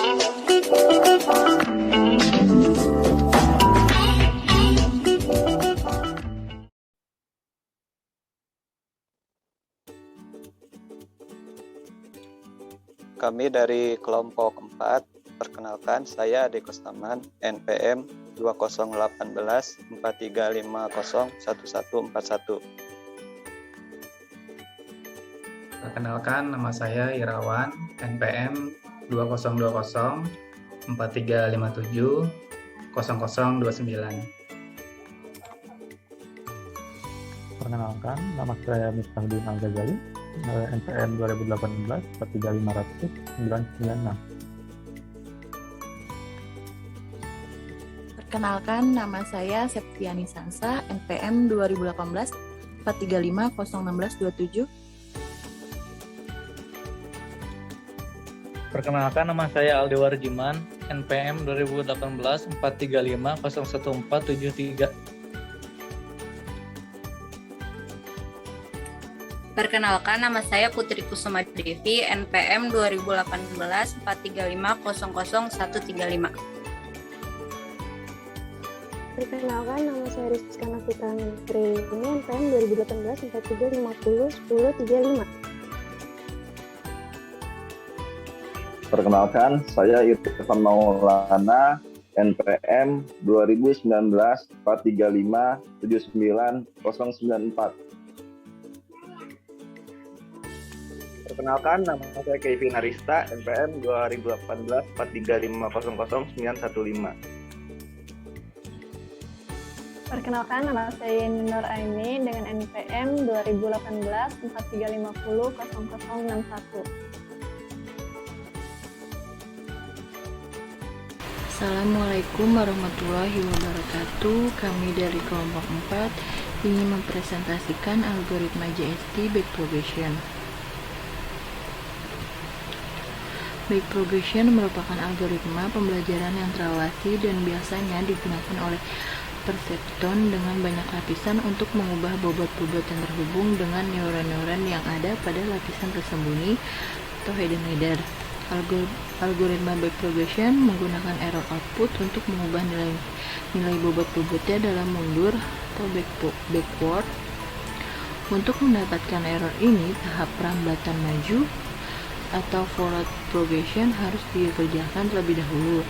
Kami dari kelompok 4, perkenalkan saya Ade Kostaman, NPM 2018-43501141. Perkenalkan, nama saya Irawan, NPM 2020-4357-0029. Perkenalkan, nama saya Miftahudin Al-Ghazali, NPM 2018-43500-996. Perkenalkan, nama saya Septiani Sansa, NPM 2018-435-01627. Perkenalkan, nama saya Aldewar Jiman, NPM 2018-435-01473. Perkenalkan, nama saya Putri Kusuma Devi, NPM 2018-435-00135. Perkenalkan, nama saya Rizka Nafita Menteri, ini NPM 2018-4350-1035. Perkenalkan, saya Irfan Maulana, NPM 2019-435-79094. Perkenalkan, nama saya Kevin Arista, NPM 2018-435-00915. Perkenalkan, nama saya Nur Aini dengan NPM 2018-4350-0061. Assalamualaikum warahmatullahi wabarakatuh. Kami dari kelompok 4 ingin mempresentasikan algoritma JST Backpropagation. Backpropagation merupakan algoritma pembelajaran yang terawasi dan biasanya digunakan oleh perseptron dengan banyak lapisan untuk mengubah bobot-bobot yang terhubung dengan neuron-neuron yang ada pada lapisan tersembunyi atau hidden ladder. Algoritma backpropagation menggunakan error output untuk mengubah nilai bobot-bobotnya dalam mundur atau backward. Untuk mendapatkan error ini, tahap perambatan maju atau forward propagation harus dikerjakan terlebih dahulu.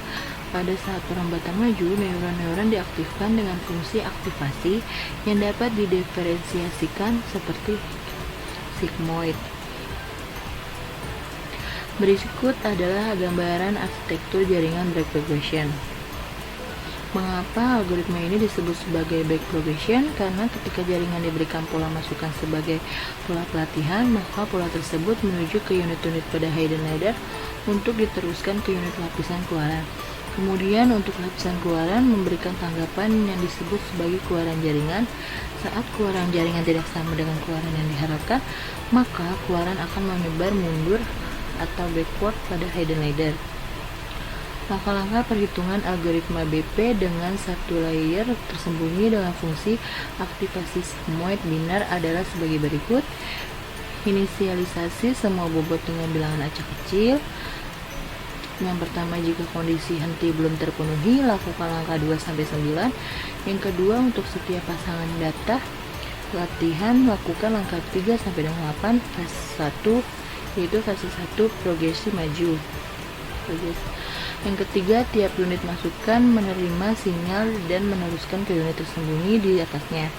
Pada saat perambatan maju, neuron-neuron diaktifkan dengan fungsi aktivasi yang dapat didiferensiasikan seperti sigmoid. Berikut adalah gambaran arsitektur jaringan backpropagation. Mengapa algoritma ini disebut sebagai backpropagation? Karena ketika jaringan diberikan pola masukan sebagai pola pelatihan, maka pola tersebut menuju ke unit-unit pada hidden ladder untuk diteruskan ke unit lapisan keluaran. Kemudian untuk lapisan keluaran memberikan tanggapan yang disebut sebagai keluaran jaringan. Saat keluaran jaringan tidak sama dengan keluaran yang diharapkan, maka keluaran akan menyebar mundur atau backward pada hidden ladder. Langkah-langkah perhitungan algoritma BP dengan satu layer tersembunyi dalam fungsi aktivasi sigmoid binar adalah sebagai berikut. Inisialisasi semua bobot dengan bilangan acak kecil. Yang pertama, jika kondisi henti belum terpenuhi, lakukan langkah 2-9. Yang kedua, untuk setiap pasangan data latihan, lakukan langkah 3-8. Fase 1 yaitu fase 1 progresi maju. Yang ketiga, tiap unit masukan menerima sinyal dan meneruskan ke unit tersembunyi di atasnya.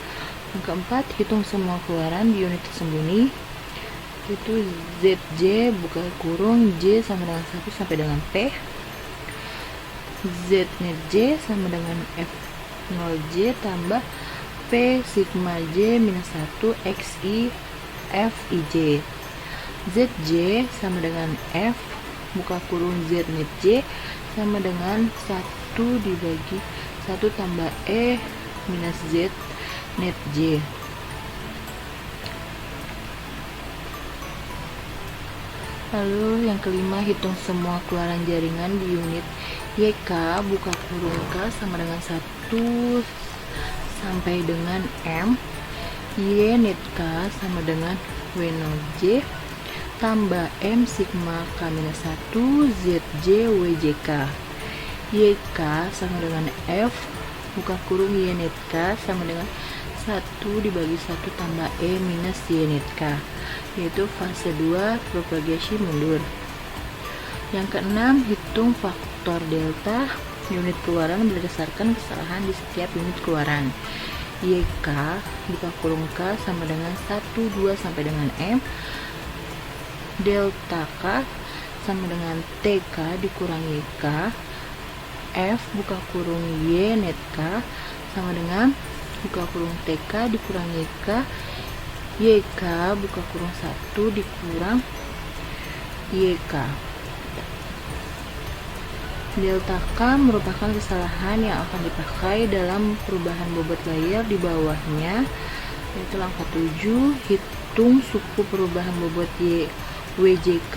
Yang keempat, hitung semua keluaran di unit tersembunyi, itu ZJ buka kurung J sama dengan 1 sampai dengan P, Z net J sama dengan F0J tambah P sigma J minus 1 XI FIJ. ZJ sama dengan F buka kurung Z net J sama dengan 1 dibagi 1 tambah E minus Z net J. Lalu yang kelima, hitung semua keluaran jaringan di unit YK buka kurung K sama dengan 1 sampai dengan M, Y net K sama dengan W0J tambah M sigma K-1 ZJ WJK. YK sama dengan F buka kurung Y net K sama dengan 1 dibagi 1 tambah E minus Y net K, yaitu fase 2 propagasi mundur. Yang keenam, hitung faktor delta unit keluaran berdasarkan kesalahan di setiap unit keluaran. YK buka kurung K sama dengan 1, 2 sampai dengan M. Delta K sama dengan TK dikurangi K. F buka kurung Y net K sama dengan buka kurung TK dikurangi K. YK buka kurung 1 dikurang YK. Delta K merupakan kesalahan yang akan dipakai dalam perubahan bobot layar di bawahnya, yaitu langkah 7, hitung suku perubahan bobot WJK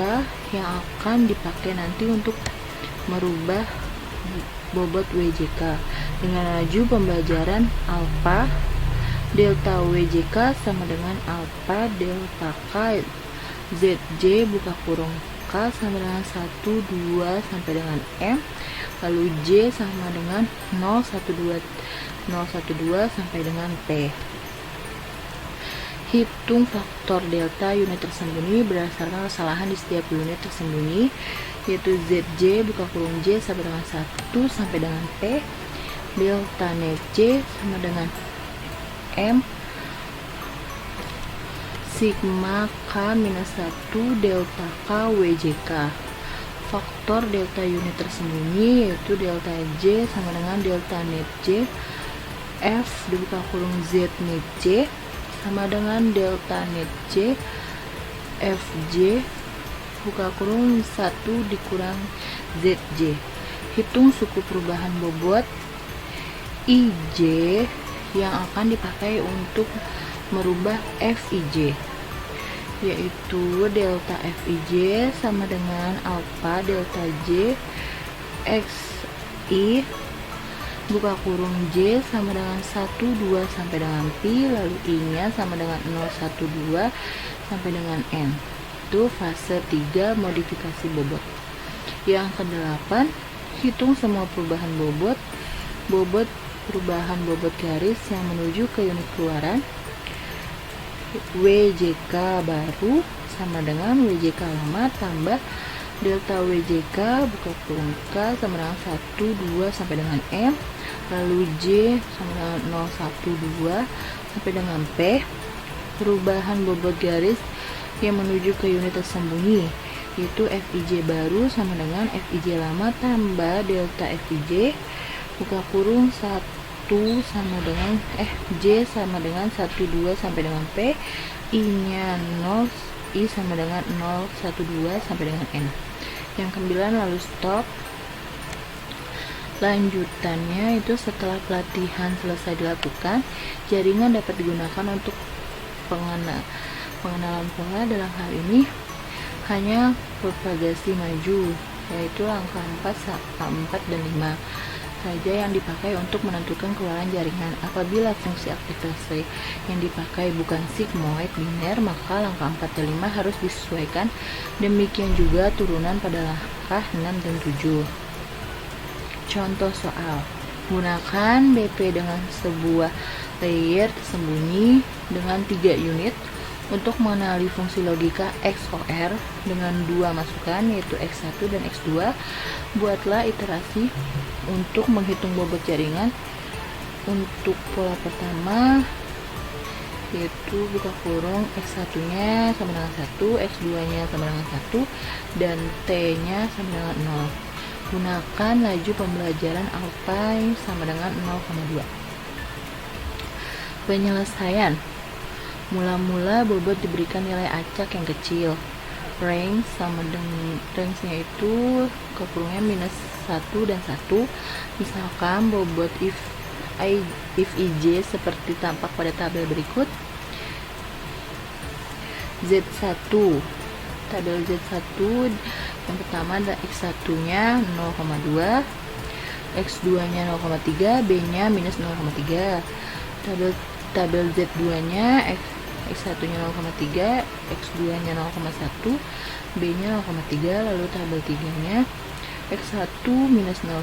yang akan dipakai nanti untuk merubah bobot WJK dengan laju pembelajaran alfa. Delta WJK sama dengan alfa delta K ZJ buka kurung K sama dengan 1, 2 sampai dengan M, lalu J sama dengan 0, 1, 2 sampai dengan P. Hitung faktor delta unit tersembunyi berdasarkan kesalahan di setiap unit tersembunyi, yaitu ZJ buka kurung J sama dengan 1 sampai dengan P. Delta net J sama dengan M sigma K-1 delta K WJK. Faktor delta unit tersembunyi yaitu delta J sama dengan delta net J. F dibuka kurung Z net J sama dengan delta net J. FJ buka kurung 1 dikurang ZJ. Hitung suku perubahan bobot IJ yang akan dipakai untuk merubah FIJ, yaitu delta FIJ sama dengan alfa delta J XI buka kurung J sama dengan 1, 2 sampai dengan Pi, lalu I nya sama dengan 0, 1, 2 sampai dengan N. Itu fase 3 modifikasi bobot. Yang ke-8, hitung semua perubahan bobot perubahan bobot garis yang menuju ke unit keluaran. WJK baru sama dengan WJK lama tambah delta WJK buka kurung K sama dengan 1, 2 sampai dengan M, lalu J sama dengan 0, 1, 2 sampai dengan P. Perubahan bobot garis yang menuju ke unit tersembunyi, yaitu FIJ baru sama dengan FIJ lama tambah delta FIJ buka kurung 1 sama dengan J sama dengan 1, 2 sampai dengan P, I nya 0, I sama dengan 0, 1, 2 sampai dengan N. Yang ke-9, lalu stop. Lanjutannya itu setelah pelatihan selesai dilakukan, jaringan dapat digunakan untuk pengenalan pola. Dalam hal ini hanya propagasi maju, yaitu langkah 4 dan 5 saja yang dipakai untuk menentukan keluaran jaringan. Apabila fungsi aktivasi yang dipakai bukan sigmoid biner, maka langkah 4 dan 5 harus disesuaikan. Demikian juga turunan pada langkah 6 dan 7. Contoh soal: gunakan BP dengan sebuah layer tersembunyi dengan 3 unit untuk mengenali fungsi logika XOR dengan 2 masukan, yaitu X1 dan X2. Buatlah iterasi untuk menghitung bobot jaringan. Untuk pola pertama, yaitu buka kurung X1 nya sama dengan 1, X2 nya sama dengan 1, dan T nya sama dengan 0. Gunakan laju pembelajaran alfa sama dengan 0,2. Penyelesaian: mula-mula bobot diberikan nilai acak yang kecil. Range sama dengan range-nya itu kekurungnya minus 1 dan 1. Misalkan bobot if IJ seperti tampak pada tabel berikut. Z1, tabel Z1 yang pertama ada X1 nya 0,2, X2 nya 0,3, B nya minus 0,3. Tabel Z2 nya X1 nya 0,3, X2 nya 0,1, B nya 0,3. Lalu tabel 3 nya X1 minus 0,1,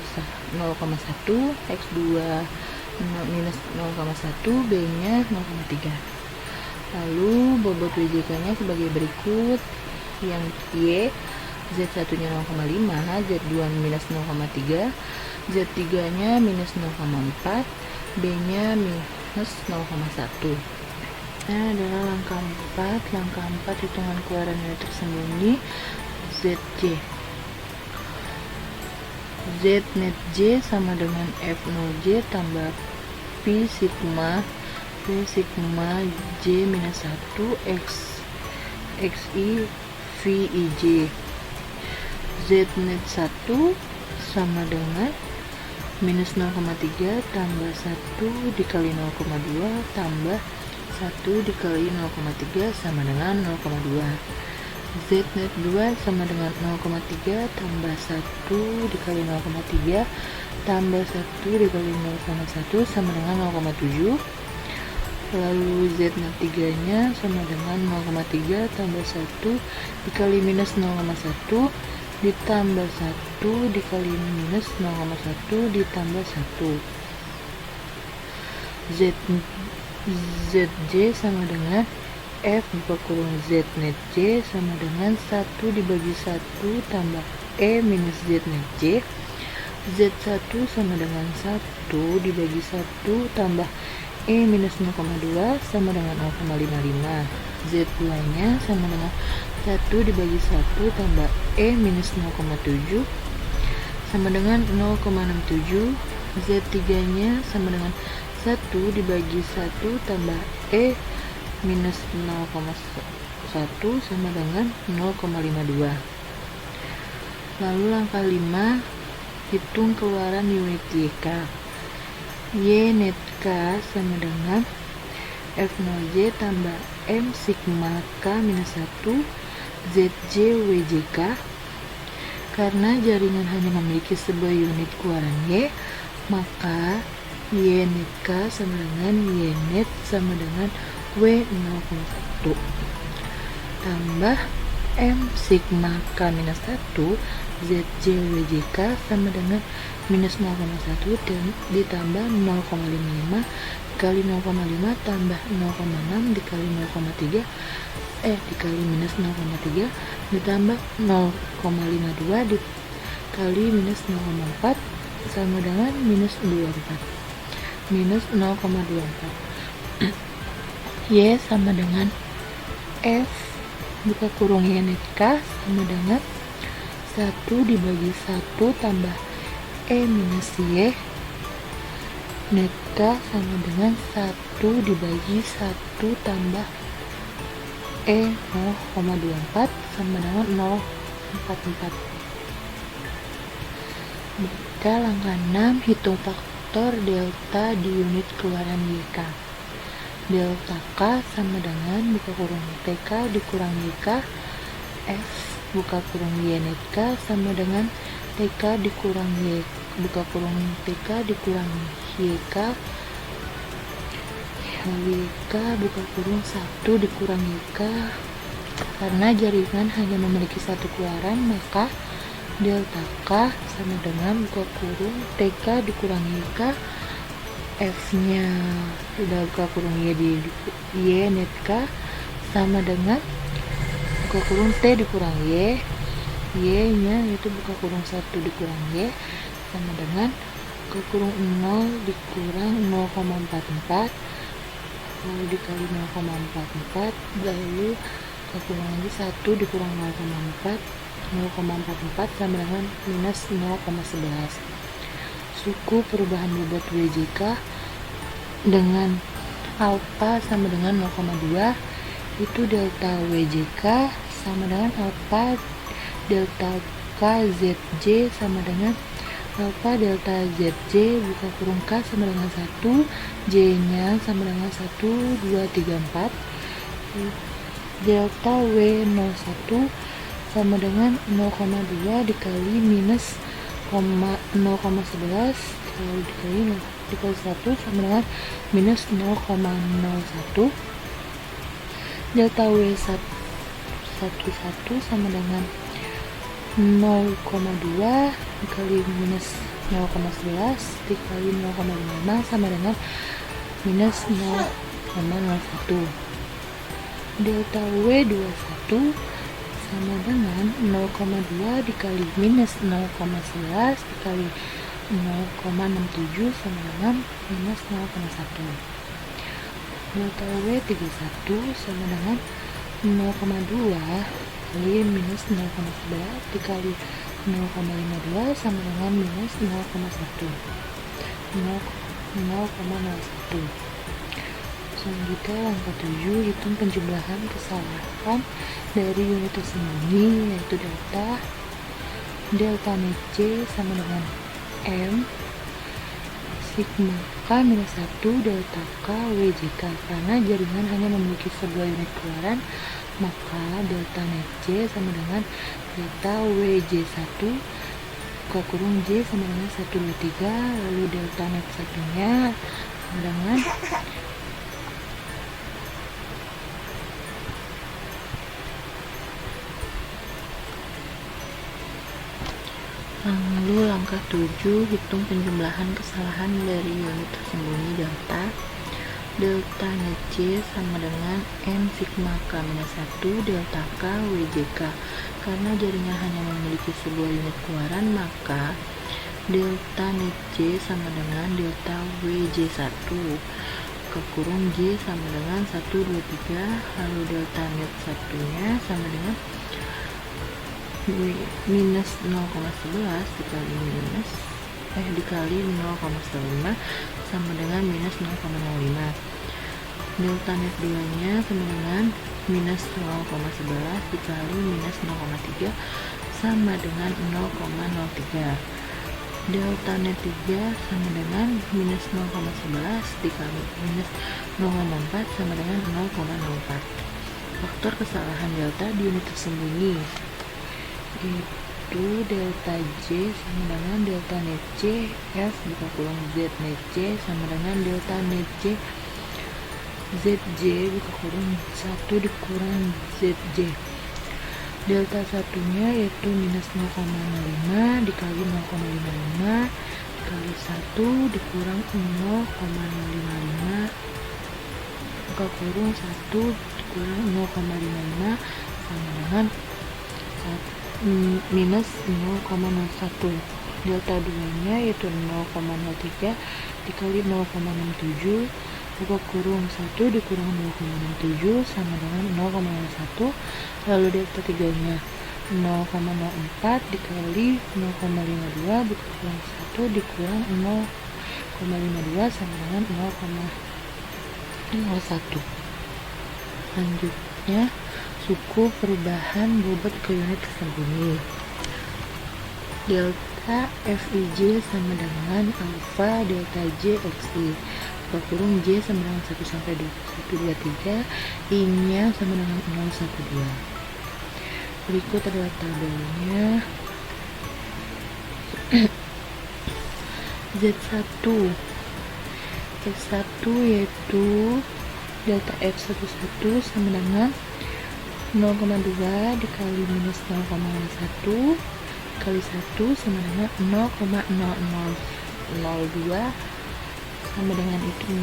X2 minus 0,1, B nya 0,3. Lalu bobot WJK nya sebagai berikut. Yang Y, Z1 nya 0,5, Z2 minus 0,3, Z3 nya minus 0,4, B nya minus 0,1. Nah, adalah langkah 4. Langkah 4, hitungan keluaran nilai tersembunyi ZJ. Z net J sama dengan F0J tambah P sigma J minus 1 XI VIJ. Z net 1 sama dengan minus 0,3 tambah 1 dikali 0,2 tambah 1 dikali 0,3 sama dengan 0,2. Z net 2 sama dengan 0,3 tambah 1 dikali 0,3 tambah 1 dikali 0,1 sama dengan 0,7. Lalu Z net 3 nya sama dengan 0,3 tambah 1 dikali minus 0,1 ditambah 1 dikali minus 0,1 ditambah 1. ZJ sama dengan F buka kurung Z net J sama dengan 1 dibagi 1 tambah E minus Z net J. Z1 sama dengan 1 dibagi 1 tambah E minus 0,2 sama dengan 0,55. Z2 nya sama dengan 1 dibagi 1 tambah E minus 0,7 sama dengan 0,67. Z3 nya sama dengan 1 dibagi 1 tambah E minus 0,1 sama dengan 0,52. Lalu langkah 5, hitung keluaran unit YK. Y net K sama dengan F0J tambah M sigma K minus 1 ZJ WJK. Karena jaringan hanya memiliki sebuah unit keluaran Y, maka Y net K sama dengan Y net sama dengan W0,1 tambah M sigma K minus 1 ZJ WJK sama dengan minus 0,1 dan ditambah 0,55 dikali 0,5 tambah 0,6 dikali 0,3 dikali minus 0,3 ditambah 0,52 dikali minus 0,4 sama dengan minus 24 minus 0,24. Y sama dengan F buka kurung Y net K sama dengan 1 dibagi 1 tambah E minus Y net K sama dengan 1 dibagi 1 tambah E 0,24 sama dengan 0,44. Kita langkah 6, hitung faktor delta di unit keluaran YK. Delta K sama dengan buka kurung TK dikurang YK F buka kurung Y net K sama dengan TK dikurang Y buka kurung TK dikurang YK YK buka kurung 1 dikurang YK. Karena jaringan hanya memiliki satu keluaran, maka delta K sama dengan buka kurung TK dikurang YK F nya udah buka kurung Y di Y net K sama dengan buka kurung T dikurang Y nya itu buka kurung 1 dikurang Y sama dengan buka kurung 0 dikurang 0,44 lalu dikali 0,44 lalu buka kurung lagi 1 dikurang 0,44 sama dengan minus 0,11. Suku perubahan bobot WJK dengan alfa sama dengan 0,2 itu delta WJK sama dengan alfa delta K ZJ sama dengan alfa delta ZJ buka kurung K sama dengan 1 J nya sama dengan 1 2 3 4 delta W01 sama dengan 0,2 dikali minus 0,11 lalu dikali 1 sama dengan minus 0,01. Delta W11 sama dengan 0,2 dikali minus 0,11 dikali 0,55 sama dengan minus 0,01. Delta W21 sama dengan 0,2 dikali minus 0,11 dikali 0,67 sama dengan minus 0,1. Delta W31 sama dengan 0,2 kali minus 0,11 dikali 0,52 sama dengan minus 0,1. Selanjutnya langkah 7, hitung penjumlahan kesalahan dari unit tersembunyi, yaitu delta net J sama dengan M sigma K minus 1 delta K WJK. Karena jaringan hanya memiliki sebuah unit keluaran, maka delta net J sama dengan delta WJ1 buka kurung J sama dengan 123, lalu delta net satunya sama dengan Lalu langkah 7, hitung penjumlahan kesalahan dari unit tersembunyi delta net J sama dengan M sigma K minus 1 delta K WJK. Karena jaringan hanya memiliki sebuah unit keluaran, maka delta net J sama dengan delta WJ1 ke kurung J sama dengan 123, lalu delta net satunya sama dengan minus 0,11 dikali 0,15 sama dengan minus 0,05. Delta net 2 nya sama dengan minus 0,11 dikali minus 0,3 sama dengan 0,03. Delta net 3 sama dengan minus 0,11 dikali minus 0,4 sama dengan 0,04. Faktor kesalahan delta di unit tersembunyi itu delta J sama dengan delta net J F buka kurung Z net J sama dengan delta net J ZJ buka kurung 1 dikurang ZJ. Delta satunya yaitu minus 0,05 dikali 0,55 dikali 1 dikurang 0,055 buka kurung 1 dikurang 0,55 sama dengan minus 0,01. Delta 2 nya yaitu 0,03 dikali 0,67 buka kurung 1 dikurang 0,67 sama dengan 0,01. Lalu delta 3 nya 0,04 dikali 0,52 buka kurung 1 dikurang 0,52 sama dengan 0,01. Selanjutnya suku perubahan bobot ke unit tersembunyi. Delta Fij sama dengan alfa delta J XI. Buka kurung J sama dengan 1 sampai 123, I nya sama dengan 012. Berikut adalah tabelnya. Z1 yaitu delta F11 sama dengan 0,2 dikali minus 0,1 kali 1 sama dengan 0,0002 sama dengan itu 0.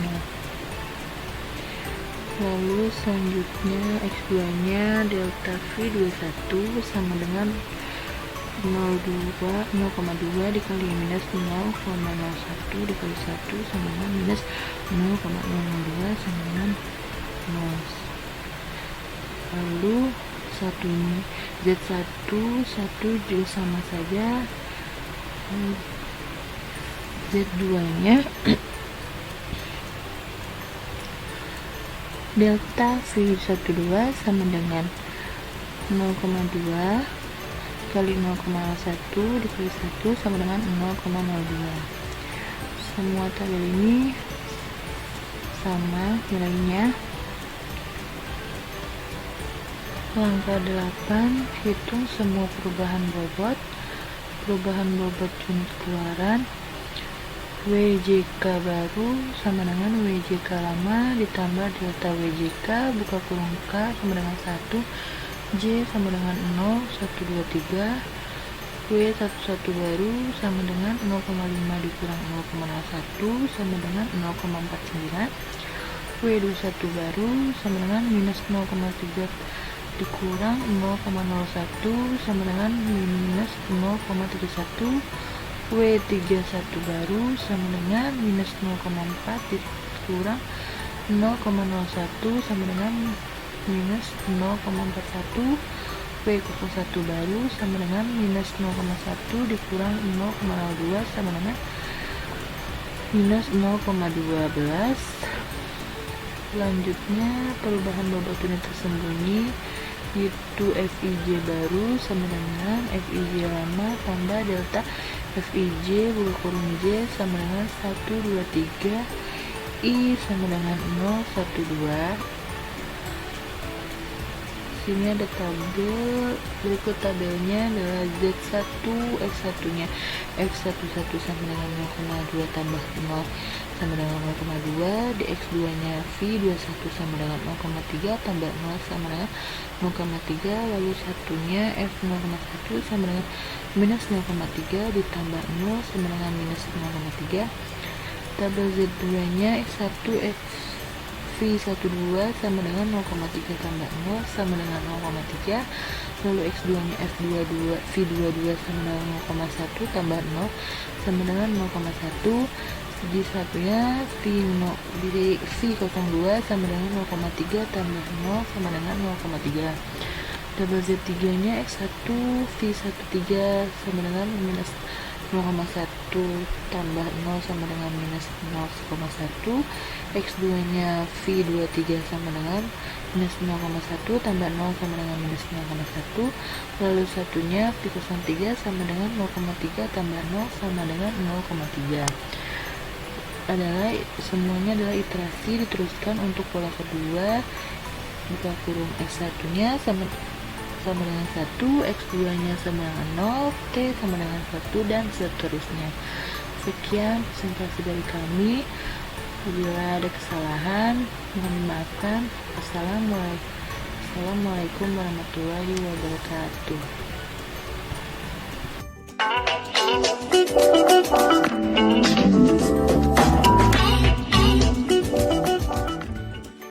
Lalu selanjutnya X2 nya delta V21 sama dengan 0,2 dikali minus 0,01 dikali 1 sama dengan minus 0,002 sama dengan 0. Lalu Z1 juga sama saja. Z2 nya delta V12 sama dengan 0,2 kali 0,1 dikali 1 sama dengan 0,02. Semua tabel ini sama nilainya. Langkah 8, hitung semua perubahan bobot unit keluaran WJK baru sama dengan WJK lama ditambah delta WJK buka kurung K sama dengan 1, J sama dengan 0, 1, 2, 3, W11 baru sama dengan 0,5 dikurang 0,01 sama dengan 0,49, W21 baru sama dengan minus 0,3 dikurang 0,01 sama dengan minus 0,31, W31 baru sama dengan minus 0,4 dikurang 0,01 sama dengan minus 0,41, W01 baru sama dengan minus 0,1 dikurang 0,02 sama dengan minus 0,12. Selanjutnya perubahan bobot unit tersembunyi yaitu FIJ baru sama dengan FIJ lama tambah delta FIJ buka kurung J sama dengan 1, 2, 3, I sama dengan 0, 1, 2. Sini ada tabel, berikut tabelnya adalah Z1 F1 nya F11 sama dengan 0,2 tambah 0 sama dengan 0,2, dx2 nya V21 sama dengan 0,3 tambah 0 sama dengan 0,3, lalu satunya F0,1 sama dengan minus 0,3 ditambah 0 sama dengan minus 0,3. Tabel Z2 nya X1 V12 sama dengan 0,3 tambah 0 sama dengan 0,3, lalu X2 nya F22 V22 sama dengan 0,1 tambah 0 sama dengan 0,1, J1 nya V02 sama dengan 0,3 tambah 0 sama dengan 0,3. Tabel Z3 nya X1 V13 sama dengan minus 0,1 tambah 0 sama dengan minus 0,1, X2 nya V23 sama dengan minus 0,1 tambah 0 sama dengan minus 0,1, lalu satunya V03 sama dengan 0,3 tambah 0 sama dengan 0,3. Semuanya adalah iterasi diteruskan untuk pola kedua. Buka kurung X1 nya sama dengan 1, X2 nya sama dengan 0, T sama dengan 1, dan seterusnya. Sekian presentasi dari kami. Bila ada kesalahan, mohon dimaafkan. Assalamualaikum warahmatullahi wabarakatuh.